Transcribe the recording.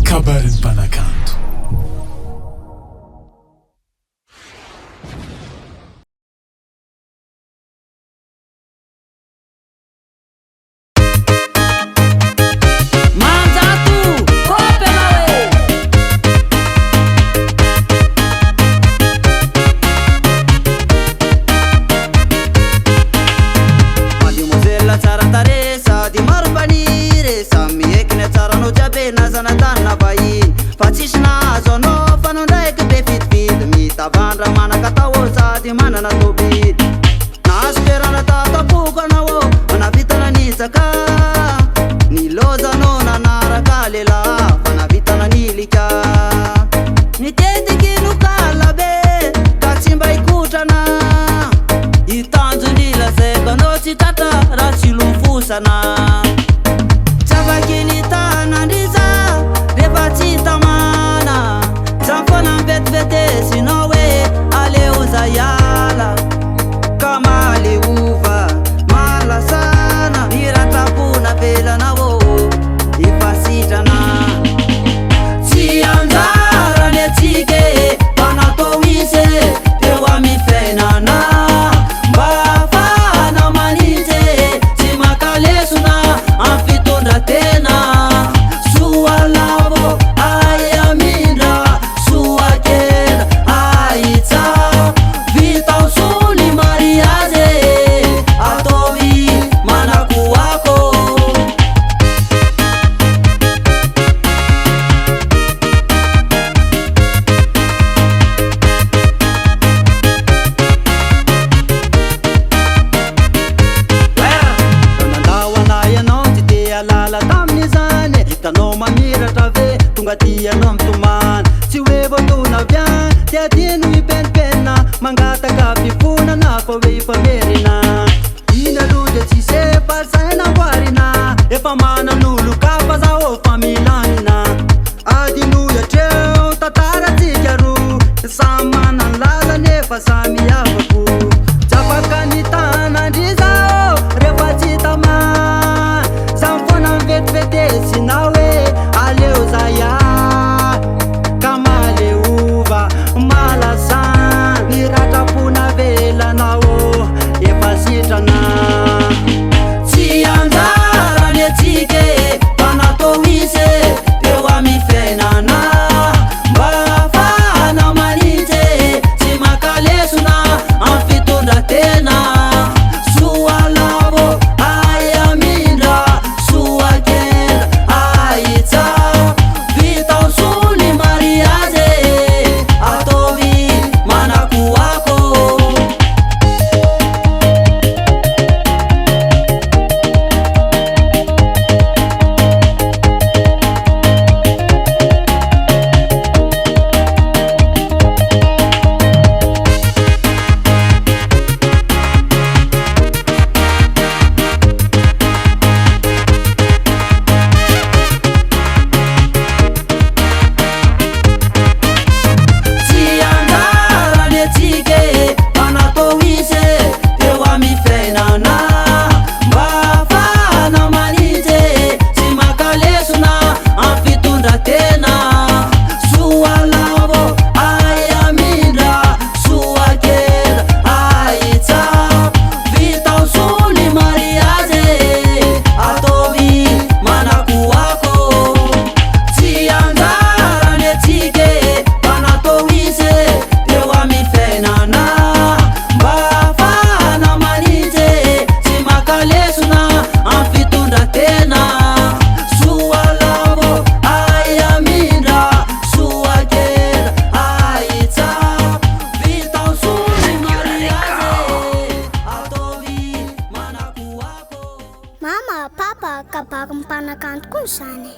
kabarin'ny mpanakanto. Manana tobi naasperana tatapukana wo anavitana nisaka nilozano nanaraka lela fanavitana nilika nitetikilukalabe tatsimba ikutrana itanjonilaseka nositata rasilumfusana tsavakilitana ndiza refa tsitamana zamfona mvetivete sinowe aleuza yala kama aleuva mala sana niratapuna vela nawo ipasitana sianzara netike panatowise ewa mifenana mbafana manite simakalesuna amfitunda tena suwalavo ayaminda suwakela aitsa Suli Mariaze atovi manaku wako Tanandawa na yanao tite alala tamnizane Tano mamira trave tungatia nomtuman Siwe botuna vyan tiatinu ipen pena Mangata kapifuna na pawe pamerina Ina lude chise palsa ena warina Efa mana nulu kapa za o familanina Adinu ya cheo tatara tijaru Samana lala nefa sami yapaku Chapakanitana ndizao refa chitama Zamfona mvet vete sinawe aleuza ya Kama leuva malasan niratapuna vela nawo epasitana sianzara netike panatowise ewa mifenana mbafana manite simakalesuna amfitunda tena suwalavo ayaminda suwakela aitsa vita Suli Mariaze atovi manaku wako sianzara netike panatowise ewa mifenana mbafana manite simakalesuna amfitunda tena suwalavo ayaminda suwakela aitsa vita Suli Mariaze atovi manaku wako sianzara netike panatowise ewa mifenana mbafana manite simakalesuna amfitunda tena suwalavo ayaminda suwakela aitsa vita Suli Mariaze atovi manaku wako Mama, papa, kapag mpanakanto ko sana.